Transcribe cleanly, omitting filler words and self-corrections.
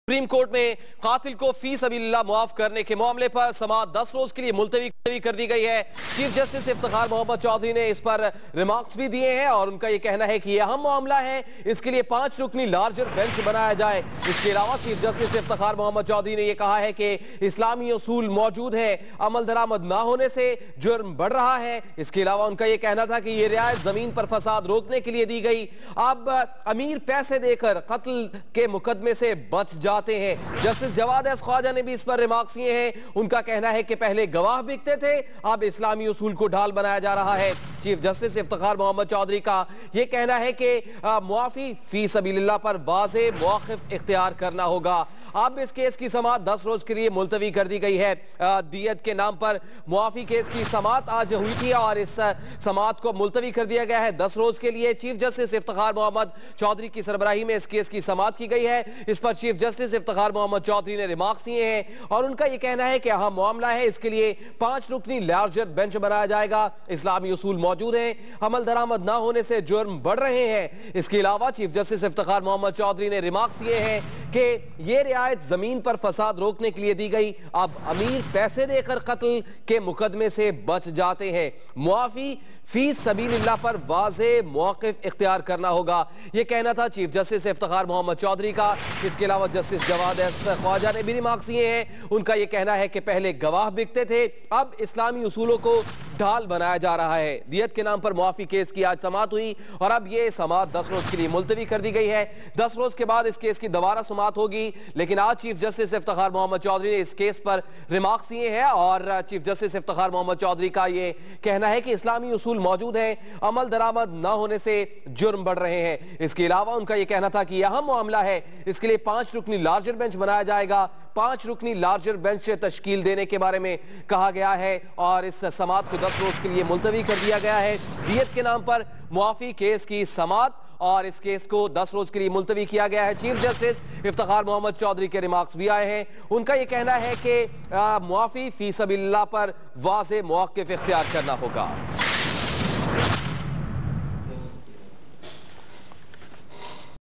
Supreme court में कातिल को फी सबीलिल्लाह मुआफ करने के मामले पर समाअत 10 रोज के लिए मुलतवी कर दी गई है। चीफ जस्टिस इफ्तिखार मोहम्मद चौधरी ने इस पर रिमार्क्स भी दिए हैं और उनका यह कहना है कि यह अहम मामला है, इसके लिए 5 रुकनी लार्जर बेंच बनाया जाए। इसके अलावा चीफ जस्टिस इफ्तिखार मोहम्मद चौधरी ने यह कहा है कि इस्लामी उसूल मौजूद है, अमल दरामद न होने से जुर्म बढ़ रहा है। इसके अलावा उनका यह कहना था कि यह रियायत जमीन पर फसाद रोकने के लिए दी गई। अब अमीर पैसे देकर कत्ल के मुकदमे से बच जाते हैं। जस्टिस जवाद एस ख्वाजा ने भी इस पर रिमार्क्स दिए हैं। उनका कहना है कि पहले गवाह बिकते थे, अब इस्लामी उसूल को ढाल बनाया जा रहा है। चीफ जस्टिस इफ्तिखार मोहम्मद चौधरी का यह कहना है कि मुआफी फी सबीलिल्लाह पर वाज़े मौक़िफ़ इख्तियार करना होगा। अब इस केस की समाअत 10 रोज के लिए मुलतवी कर दी गई है। दियत के नाम पर मुआफी केस की समाअत आज हुई थी और इस समाअत को मुलतवी कर दिया गया है 10 रोज के लिए। चीफ जस्टिस इफ्तिखार मोहम्मद चौधरी की सरबराही में इस केस की समाअत की गई है। इस पर चीफ जस्टिस इफ्तिखार मोहम्मद चौधरी ने रिमार्क्स दिए हैं और उनका यह कहना है कि अहम मामला है, इसके लिए 5 रुकनी लार्जर बेंच बनाया जाएगा। इस्लामी उसूल मौजूद हैं, अमल दरामद न होने से जुर्म बढ़ रहे हैं। इसके अलावा चीफ जस्टिस इफ्तिखार मोहम्मद चौधरी ने रिमार्क्स दिए हैं कि यह रियायत जमीन पर फसाद रोकने के लिए दी गई। अब अमीर पैसे देकर कत्ल के मुकदमे से बच जाते हैं। मुआफी फी सबीलिल्लाह पर वाज़े मौक़िफ़ इख्तियार करना होगा, यह कहना था चीफ जस्टिस इफ्तिखार मोहम्मद चौधरी का। इसके अलावा जस्टिस जवाद एस ख्वाजा ने भी रिमार्क्स दिए हैं। उनका यह कहना है कि पहले गवाह बिकते थे, अब इस्लामी उसूलों को ढाल बनाया जा रहा है। दियत के नाम पर मुआफी केस की आज समाअत हुई और अब यह समाअत 10 रोज के लिए मुलतवी कर दी गई है। 10 रोज के बाद इस केस की दोबारा समाअत होगी, लेकिन आज चीफ जस्टिस इफ्तिखार मोहम्मद चौधरी ने इस केस पर रिमार्क्स दिए हैं और चीफ जस्टिस इफ्तिखार मोहम्मद चौधरी का यह कहना है कि इस्लामी उसूल मौजूद है, अमल दरामद न होने से जुर्म बढ़ रहे हैं। इसके अलावा उनका यह कहना था कि यह अहम मामला है, इसके लिए 5 रुकनी लार्जर बेंच बनाया जाएगा। 5 रुकनी लार्जर बेंच से तश्कील देने के बारे में कहा गया है और इस समाअत को 10 रोज के लिए मुलतवी कर दिया गया है। दियत के नाम पर मुआफी केस की समाअत और इस केस को 10 रोज के लिए मुलतवी किया गया है। चीफ जस्टिस इफ्तिखार मोहम्मद चौधरी के रिमार्क्स भी आए हैं। उनका यह कहना है कि मुआफी फी सबीलिल्लाह पर वाज़े मौक़िफ़ इख्तियार करना होगा।